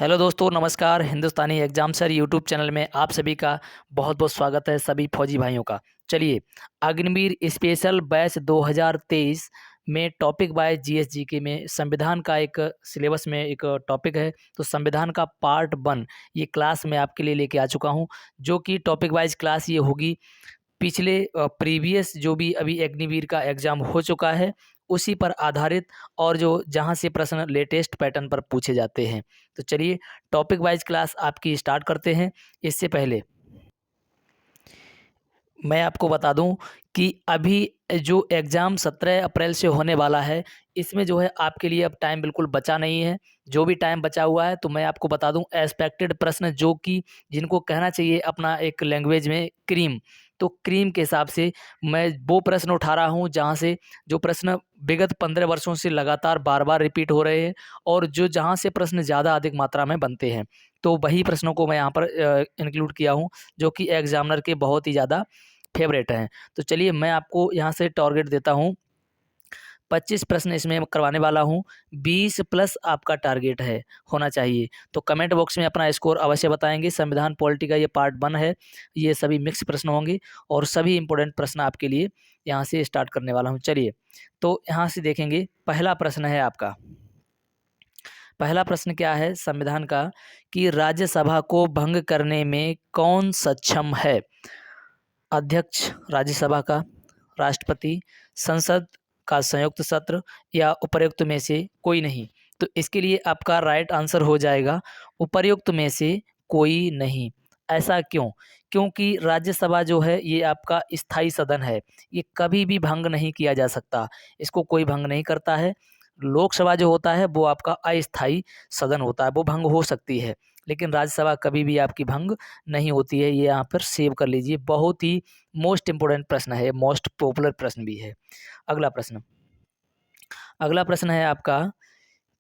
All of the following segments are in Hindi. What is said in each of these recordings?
हेलो दोस्तों, नमस्कार। हिंदुस्तानी एग्जाम सर यूट्यूब चैनल में आप सभी का बहुत बहुत स्वागत है, सभी फौजी भाइयों का। चलिए, अग्निवीर स्पेशल बैच 2023 में टॉपिक वाइज जीएसजीके में संविधान का एक सिलेबस में एक टॉपिक है। तो संविधान का पार्ट 1 ये क्लास मैं आपके लिए लेके आ चुका हूँ, जो कि टॉपिक वाइज क्लास ये होगी। पिछले प्रीवियस जो भी अभी अग्निवीर का एग्ज़ाम हो चुका है, उसी पर आधारित और जो जहाँ से प्रश्न लेटेस्ट पैटर्न पर पूछे जाते हैं। तो चलिए, टॉपिक वाइज क्लास आपकी स्टार्ट करते हैं। इससे पहले मैं आपको बता दूं कि अभी जो एग्ज़ाम 17 अप्रैल से होने वाला है, इसमें जो है आपके लिए अब टाइम बिल्कुल बचा नहीं है। जो भी टाइम बचा हुआ है तो मैं आपको बता दूं, एक्सपेक्टेड प्रश्न जो कि जिनको कहना चाहिए अपना एक लैंग्वेज में क्रीम, तो क्रीम के हिसाब से मैं वो प्रश्न उठा रहा हूं जहां से जो प्रश्न विगत 15 वर्षों से लगातार बार बार रिपीट हो रहे हैं और जो जहां से प्रश्न ज़्यादा अधिक मात्रा में बनते हैं, तो वही प्रश्नों को मैं यहाँ पर इंक्लूड किया हूँ, जो कि एग्जामिनर के बहुत ही ज़्यादा फेवरेट हैं। तो चलिए, मैं आपको यहाँ से टारगेट देता हूँ, 25 प्रश्न इसमें करवाने वाला हूँ। 20 प्लस आपका टारगेट है, होना चाहिए। तो कमेंट बॉक्स में अपना स्कोर अवश्य बताएंगे। संविधान पॉलिटी का ये पार्ट 1 है, ये सभी मिक्स प्रश्न होंगे और सभी इंपॉर्टेंट प्रश्न आपके लिए यहाँ से स्टार्ट करने वाला हूँ। चलिए, तो यहाँ से देखेंगे, पहला प्रश्न है आपका। पहला प्रश्न क्या है संविधान का, कि राज्यसभा को भंग करने में कौन सक्षम है? अध्यक्ष राज्यसभा का, राष्ट्रपति, संसद का संयुक्त सत्र या उपर्युक्त में से कोई नहीं। तो इसके लिए आपका राइट आंसर हो जाएगा उपर्युक्त में से कोई नहीं। ऐसा क्यों? क्योंकि राज्यसभा जो है ये आपका स्थायी सदन है, ये कभी भी भंग नहीं किया जा सकता, इसको कोई भंग नहीं करता है। लोकसभा जो होता है वो आपका अस्थायी सदन होता है, वो भंग हो सकती है, लेकिन राज्यसभा कभी भी आपकी भंग नहीं होती है। ये यहाँ पर सेव कर लीजिए, बहुत ही मोस्ट इम्पोर्टेंट प्रश्न है, मोस्ट पॉपुलर प्रश्न भी है। अगला प्रश्न, अगला प्रश्न है आपका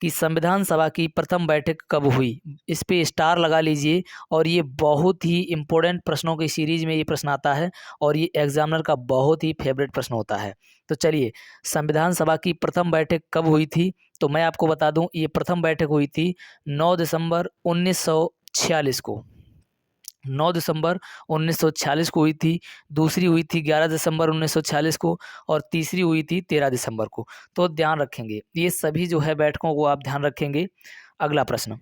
कि संविधान सभा की प्रथम बैठक कब हुई? इस पे स्टार लगा लीजिए। और ये बहुत ही इम्पोर्टेंट प्रश्नों की सीरीज में ये प्रश्न आता है और ये एग्जामिनर का बहुत ही फेवरेट प्रश्न होता है। तो चलिए, संविधान सभा की प्रथम बैठक कब हुई थी? तो मैं आपको बता दूं, ये प्रथम बैठक हुई थी 9 दिसंबर 1946 को। 9 दिसंबर 1946 को हुई थी। दूसरी हुई थी 11 दिसंबर 1946 को और तीसरी हुई थी 13 दिसंबर को। तो ध्यान रखेंगे, ये सभी जो है बैठकों को आप ध्यान रखेंगे। अगला प्रश्न,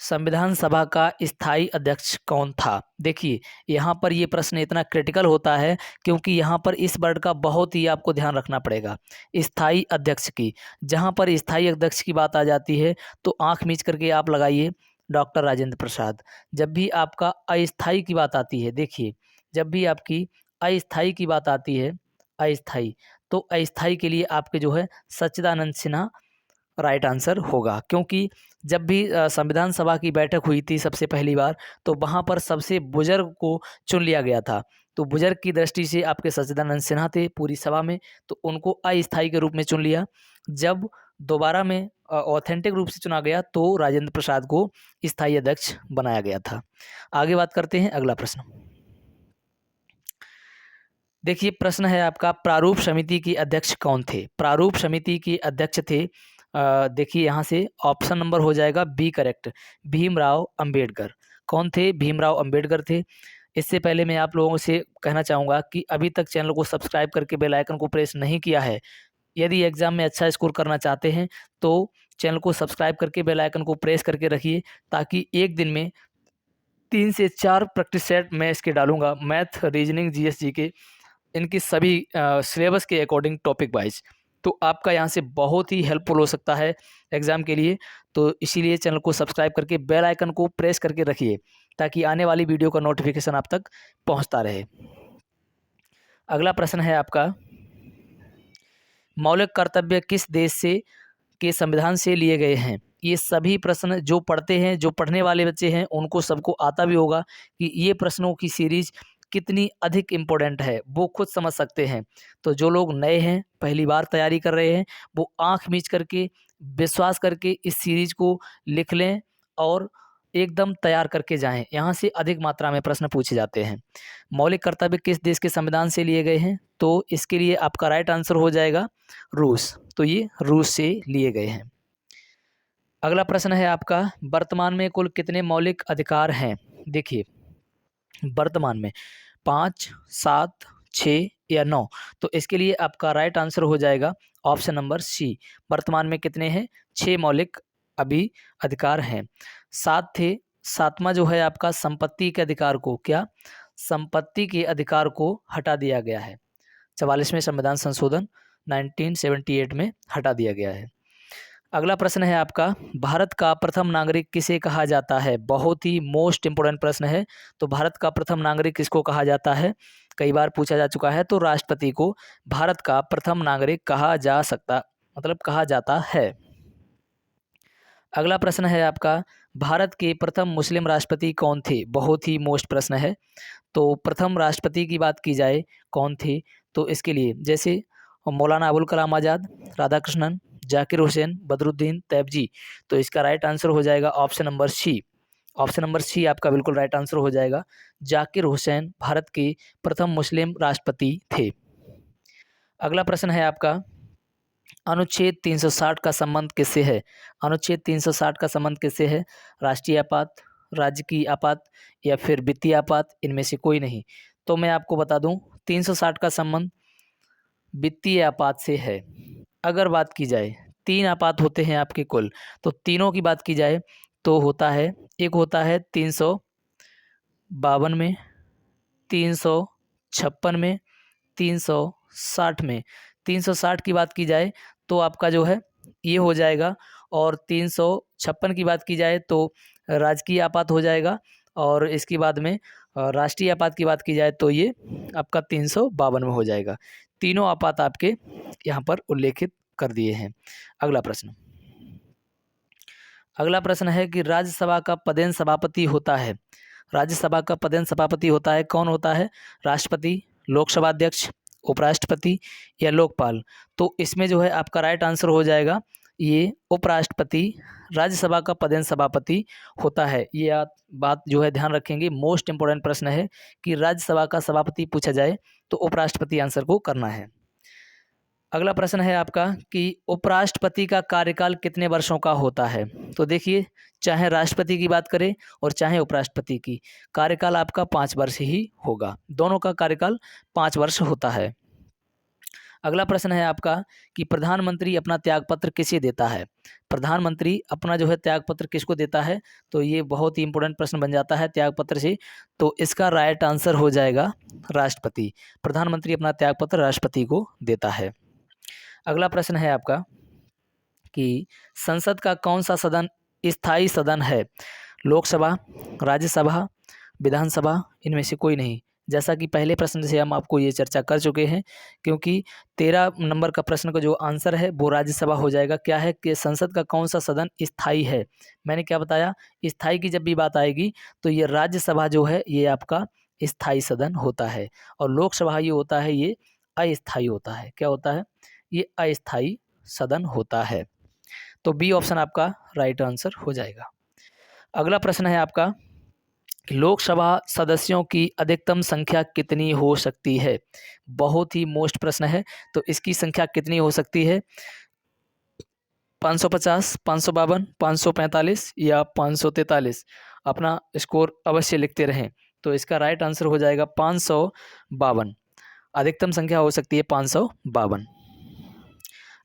संविधान सभा का स्थायी अध्यक्ष कौन था? देखिए, यहाँ पर ये प्रश्न इतना क्रिटिकल होता है क्योंकि यहाँ पर इस वर्ड का बहुत ही आपको ध्यान रखना पड़ेगा, स्थायी अध्यक्ष की। जहाँ पर स्थायी अध्यक्ष की बात आ जाती है तो आंख मीच करके आप लगाइए डॉक्टर राजेंद्र प्रसाद। जब भी आपका अस्थायी की बात आती है, देखिए, जब भी आपकी अस्थायी की बात आती है, अस्थायी, तो अस्थायी के लिए आपके जो है सच्चिदानंद सिन्हा राइट आंसर होगा। क्योंकि जब भी संविधान सभा की बैठक हुई थी सबसे पहली बार, तो वहाँ पर सबसे बुजुर्ग को चुन लिया गया था। तो बुजुर्ग की दृष्टि से आपके सच्चिदानंद सिन्हा थे पूरी सभा में, तो उनको अस्थायी के रूप में चुन लिया। जब दोबारा में ऑथेंटिक रूप से चुना गया तो राजेंद्र प्रसाद को स्थायी अध्यक्ष बनाया गया था। आगे बात करते हैं, अगला प्रश्न। देखिए, प्रश्न है आपका, प्रारूप समिति के अध्यक्ष कौन थे? प्रारूप समिति के अध्यक्ष थे, देखिए यहाँ से ऑप्शन नंबर हो जाएगा बी करेक्ट, भीमराव अंबेडकर। कौन थे? भीमराव अंबेडकर थे। इससे पहले मैं आप लोगों से कहना चाहूँगा कि अभी तक चैनल को सब्सक्राइब करके बेल आइकन को प्रेस नहीं किया है, यदि एग्जाम में अच्छा स्कोर करना चाहते हैं तो चैनल को सब्सक्राइब करके बेल आइकन को प्रेस करके रखिए, ताकि एक दिन में 3 से 4 प्रैक्टिस सेट मैं इसके डालूंगा, मैथ, रीजनिंग, जीएस, जीके, इनकी सभी सिलेबस के अकॉर्डिंग टॉपिक वाइज। तो आपका यहाँ से बहुत ही हेल्पफुल हो सकता है एग्ज़ाम के लिए। तो इसीलिए चैनल को सब्सक्राइब करके बेल आइकन को प्रेस करके रखिए, ताकि आने वाली वीडियो का नोटिफिकेशन आप तक पहुँचता रहे। अगला प्रश्न है आपका, मौलिक कर्तव्य किस देश से के संविधान से लिए गए हैं? ये सभी प्रश्न जो पढ़ते हैं, जो पढ़ने वाले बच्चे हैं, उनको सबको आता भी होगा कि ये प्रश्नों की सीरीज कितनी अधिक इम्पोर्टेंट है, वो खुद समझ सकते हैं। तो जो लोग नए हैं, पहली बार तैयारी कर रहे हैं, वो आंख मीच करके, विश्वास करके इस सीरीज को लिख लें और एकदम तैयार करके जाएं। यहाँ से अधिक मात्रा में प्रश्न पूछे जाते हैं। मौलिक कर्तव्य किस देश के संविधान से लिए गए हैं? तो इसके लिए आपका राइट आंसर हो जाएगा रूस। तो ये रूस से लिए गए हैं। अगला प्रश्न है आपका, वर्तमान में कुल कितने मौलिक अधिकार हैं? देखिए, वर्तमान में 5, 7, 6 या 9। तो इसके लिए आपका राइट आंसर हो जाएगा ऑप्शन नंबर सी। वर्तमान में कितने हैं? 6 मौलिक अभी अधिकार हैं। 7 थे। 7वां जो है आपका संपत्ति के अधिकार को, क्या? संपत्ति के अधिकार को हटा दिया गया है। 44वें संविधान संशोधन 1978 में हटा दिया गया है। अगला प्रश्न है आपका, भारत का प्रथम नागरिक किसे कहा जाता है? बहुत ही मोस्ट इंपोर्टेंट प्रश्न है। तो भारत का प्रथम नागरिक किसको कहा जाता है? कई बार पूछा जा चुका है। तो राष्ट्रपति को भारत का प्रथम नागरिक कहा जा सकता, मतलब कहा जाता है। अगला प्रश्न है आपका, भारत के प्रथम मुस्लिम राष्ट्रपति कौन थे? बहुत ही मोस्ट प्रश्न है। तो प्रथम राष्ट्रपति की बात की जाए कौन थे, तो इसके लिए जैसे मौलाना अबुल कलाम आज़ाद, राधाकृष्णन, जाकिर हुसैन, बदरुद्दीन तैयबजी। तो इसका राइट आंसर हो जाएगा option number C. Option number C आपका बिल्कुल राइट आंसर हो जाएगा। जाकिर हुसैन भारत के प्रथम मुस्लिम राष्ट्रपति थे। अगला प्रश्न है आपका, अनुच्छेद 360 का संबंध किससे है? अनुच्छेद 360 का संबंध किससे है? राष्ट्रीय आपात, राजकीय आपात या फिर वित्तीय आपात, इनमें से कोई नहीं। तो मैं आपको बता दूं, 360 का संबंध वित्तीय आपात से है। अगर बात की जाए, 3 आपात होते हैं आपके कुल, तो तीनों की बात की जाए तो होता है, एक होता है 352 में, 356 में, 360 में। 360 की बात की जाए तो आपका जो है ये हो जाएगा, और 356 की बात की जाए तो राजकीय आपात हो जाएगा, और इसके बाद में राष्ट्रीय आपात की बात की जाए तो ये आपका 352 में हो जाएगा। तीनों आपात आपके यहाँ पर उल्लेखित कर दिए हैं। अगला प्रश्न, अगला प्रश्न है कि राज्यसभा का पदेन सभापति होता है। राज्यसभा का पदेन सभापति होता है, कौन होता है? राष्ट्रपति, लोकसभा अध्यक्ष, उपराष्ट्रपति या लोकपाल। तो इसमें जो है आपका राइट आंसर हो जाएगा ये उपराष्ट्रपति राज्यसभा का पदेन सभापति होता है। ये आप बात जो है ध्यान रखेंगे, मोस्ट इंपोर्टेंट प्रश्न है कि राज्यसभा का सभापति पूछा जाए तो उपराष्ट्रपति आंसर को करना है। अगला प्रश्न है आपका कि उपराष्ट्रपति का कार्यकाल कितने वर्षों का होता है? तो देखिए, चाहे राष्ट्रपति की बात करें और चाहे उपराष्ट्रपति की, कार्यकाल आपका 5 वर्ष ही होगा। दोनों का कार्यकाल 5 वर्ष होता है। अगला प्रश्न है आपका कि प्रधानमंत्री अपना त्यागपत्र किसे देता है? प्रधानमंत्री अपना जो है त्यागपत्र किसको देता है? तो ये बहुत ही इंपॉर्टेंट प्रश्न बन जाता है त्यागपत्र से। तो इसका राइट आंसर हो जाएगा राष्ट्रपति। प्रधानमंत्री अपना त्यागपत्र राष्ट्रपति को देता है। अगला प्रश्न है आपका कि संसद का कौन सा सदन स्थायी सदन है? लोकसभा, राज्यसभा, विधानसभा, इनमें से कोई नहीं। जैसा कि पहले प्रश्न से हम आपको ये चर्चा कर चुके हैं, क्योंकि 13 नंबर का प्रश्न का जो आंसर है वो राज्यसभा हो जाएगा। क्या है कि संसद का कौन सा सदन स्थायी है? मैंने क्या बताया, स्थायी की जब भी बात आएगी तो ये राज्यसभा जो है ये आपका स्थायी सदन होता है, और लोकसभा ये होता है ये अस्थायी होता है। क्या होता है? ये अस्थायी सदन होता है। तो बी ऑप्शन आपका राइट आंसर हो जाएगा। अगला प्रश्न है आपका, लोकसभा सदस्यों की अधिकतम संख्या कितनी हो सकती है? बहुत ही मोस्ट प्रश्न है। तो इसकी संख्या कितनी हो सकती है? 550, 552, 545 या 543? अपना स्कोर अवश्य लिखते रहें। तो इसका राइट आंसर हो जाएगा 552। अधिकतम संख्या हो सकती है 552।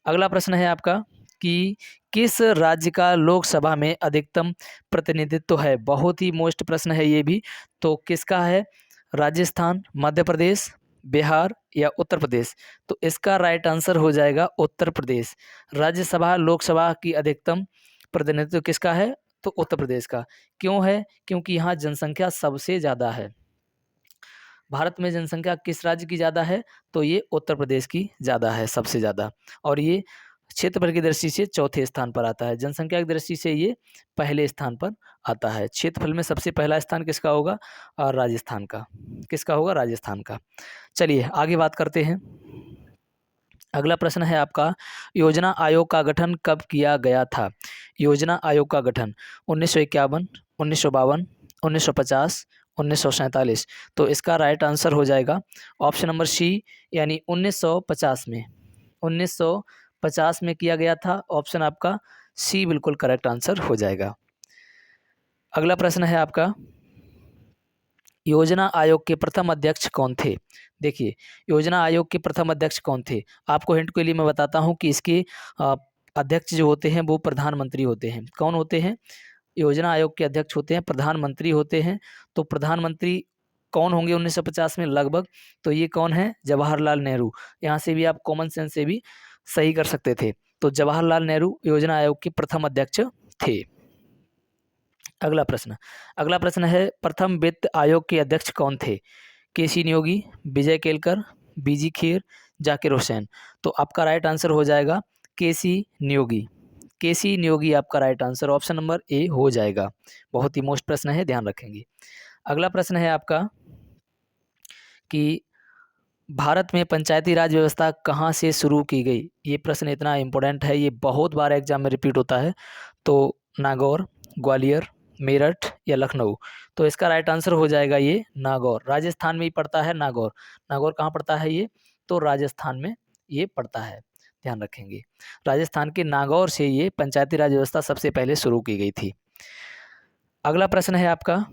अगला प्रश्न है आपका कि किस राज्य का लोकसभा में अधिकतम प्रतिनिधित्व है? बहुत ही मोस्ट प्रश्न है ये भी। तो किसका है? राजस्थान, मध्य प्रदेश, बिहार या उत्तर प्रदेश? तो इसका राइट आंसर हो जाएगा उत्तर प्रदेश। राज्यसभा लोकसभा की अधिकतम प्रतिनिधित्व किसका है? तो उत्तर प्रदेश का। क्यों है? क्योंकि यहाँ जनसंख्या सबसे ज़्यादा है। भारत में जनसंख्या किस राज्य की ज़्यादा है? तो ये उत्तर प्रदेश की ज़्यादा है, सबसे ज़्यादा। और ये क्षेत्रफल की दृष्टि से चौथे स्थान पर आता है। जनसंख्या की दृष्टि से ये पहले स्थान पर आता है। क्षेत्रफल में सबसे पहला स्थान किसका होगा? और राजस्थान का। किसका होगा? राजस्थान का। चलिए आगे बात करते हैं। अगला प्रश्न है आपका, योजना आयोग का गठन कब किया गया था? योजना आयोग का गठन 1951, 1952, 1950, 1947। तो इसका राइट आंसर हो जाएगा ऑप्शन नंबर सी, यानी 1950 में। 50 में किया गया था। ऑप्शन आपका सी बिल्कुल करेक्ट आंसर हो जाएगा। अगला प्रश्न है आपका, योजना आयोग के प्रथम अध्यक्ष कौन थे? देखिए, योजना आयोग के प्रथम अध्यक्ष कौन थे? आपको हिंट के लिए मैं बताता हूं कि इसके अध्यक्ष जो होते हैं वो प्रधानमंत्री होते हैं। कौन होते हैं? योजना आयोग के अध्यक्ष होते हैं प्रधानमंत्री होते हैं। तो प्रधानमंत्री कौन होंगे 1950 में लगभग? तो ये कौन है? जवाहरलाल नेहरू। यहाँ से भी आप कॉमन सेंस से भी सही कर सकते थे। तो जवाहरलाल नेहरू योजना आयोग के प्रथम अध्यक्ष थे। अगला प्रश्न है, प्रथम वित्त आयोग के अध्यक्ष कौन थे? केसी नियोगी, विजय केलकर, बीजी खेर, जाकिर हुसैन। तो आपका राइट आंसर हो जाएगा केसी नियोगी। केसी नियोगी आपका right answer, option number A हो जाएगा। बहुत ही मोस्ट प्रश्न है, ध्यान रखेंगे। अगला प्रश्न है आपका कि भारत में पंचायती राज व्यवस्था कहाँ से शुरू की गई? ये प्रश्न इतना इम्पोर्टेंट है, ये बहुत बार एग्जाम में रिपीट होता है। तो नागौर, ग्वालियर, मेरठ या लखनऊ। तो इसका राइट आंसर हो जाएगा ये नागौर। राजस्थान में ही पड़ता है नागौर। नागौर कहाँ पड़ता है ये? तो राजस्थान में ये पड़ता है, ध्यान रखेंगे। राजस्थान के नागौर से ये पंचायती राज व्यवस्था सबसे पहले शुरू की गई थी। अगला प्रश्न है आपका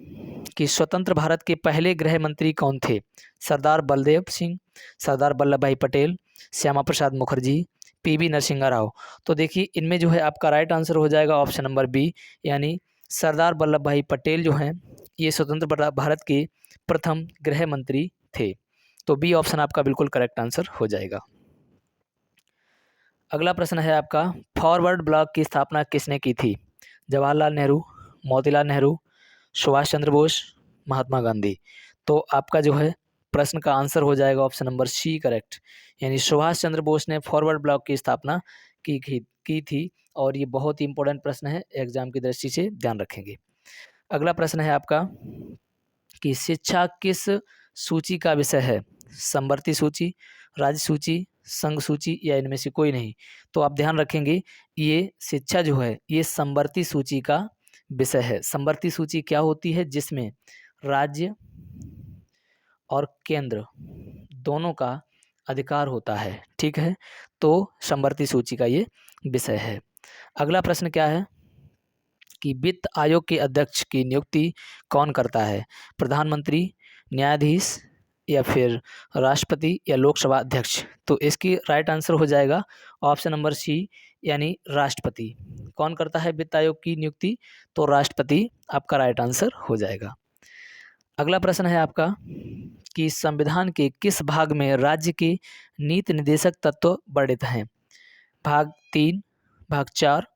कि स्वतंत्र भारत के पहले गृह मंत्री कौन थे? सरदार बलदेव सिंह, सरदार वल्लभ भाई पटेल, श्यामा प्रसाद मुखर्जी, पीवी नरसिंह राव। तो देखिए, इनमें जो है आपका राइट आंसर हो जाएगा ऑप्शन नंबर बी, यानी सरदार वल्लभ भाई पटेल जो हैं ये स्वतंत्र भारत के प्रथम गृह मंत्री थे। तो बी ऑप्शन आपका बिल्कुल करेक्ट आंसर हो जाएगा। अगला प्रश्न है आपका, फॉरवर्ड ब्लॉक की स्थापना किसने की थी? जवाहरलाल नेहरू, मोतीलाल नेहरू, सुभाष चंद्र बोस, महात्मा गांधी। तो आपका जो है प्रश्न का आंसर हो जाएगा ऑप्शन नंबर सी करेक्ट, यानी सुभाष चंद्र बोस ने फॉरवर्ड ब्लॉक की स्थापना की थी। और ये बहुत ही इंपॉर्टेंट प्रश्न है, एग्जाम की दृष्टि से ध्यान रखेंगे। अगला प्रश्न है आपका कि शिक्षा किस सूची का विषय है? समवर्ती सूची, राज्य सूची, संघ सूची या इनमें से कोई नहीं। तो आप ध्यान रखेंगे, ये शिक्षा जो है ये समवर्ती सूची का विषय है। समवर्ती सूची क्या होती है? जिसमें राज्य और केंद्र दोनों का अधिकार होता है, ठीक है। तो समवर्ती सूची का ये विषय है। अगला प्रश्न क्या है कि वित्त आयोग के अध्यक्ष की नियुक्ति कौन करता है? प्रधानमंत्री, न्यायाधीश या फिर राष्ट्रपति या लोकसभा अध्यक्ष। तो इसकी राइट आंसर हो जाएगा ऑप्शन नंबर सी, यानी राष्ट्रपति। कौन करता है वित्त आयोग की नियुक्ति? तो राष्ट्रपति आपका राइट आंसर हो जाएगा। अगला प्रश्न है आपका कि संविधान के किस भाग में राज्य के नीति निर्देशक तत्व वर्णित हैं? भाग 3, भाग 4,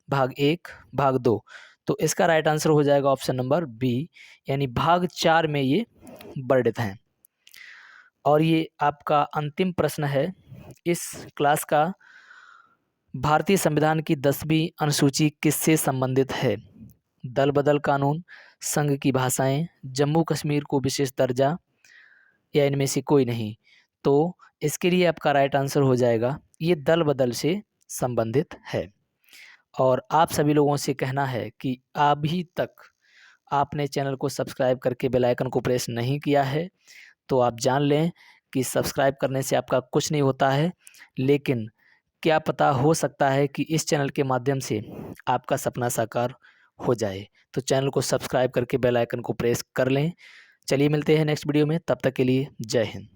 भाग 1, भाग 2। तो इसका राइट आंसर हो जाएगा ऑप्शन नंबर बी, यानी भाग 4 में ये वर्णित हैं। और ये आपका अंतिम प्रश्न है इस क्लास का, भारतीय संविधान की 10वीं अनुसूची किससे संबंधित है? दल बदल कानून, संघ की भाषाएं, जम्मू कश्मीर को विशेष दर्जा या इनमें से कोई नहीं। तो इसके लिए आपका राइट आंसर हो जाएगा ये दल बदल से संबंधित है। और आप सभी लोगों से कहना है कि अभी तक आपने चैनल को सब्सक्राइब करके बेल आइकन को प्रेस नहीं किया है तो आप जान लें कि सब्सक्राइब करने से आपका कुछ नहीं होता है, लेकिन क्या पता हो सकता है कि इस चैनल के माध्यम से आपका सपना साकार हो जाए। तो चैनल को सब्सक्राइब करके बेल आइकन को प्रेस कर लें। चलिए मिलते हैं नेक्स्ट वीडियो में, तब तक के लिए जय हिंद।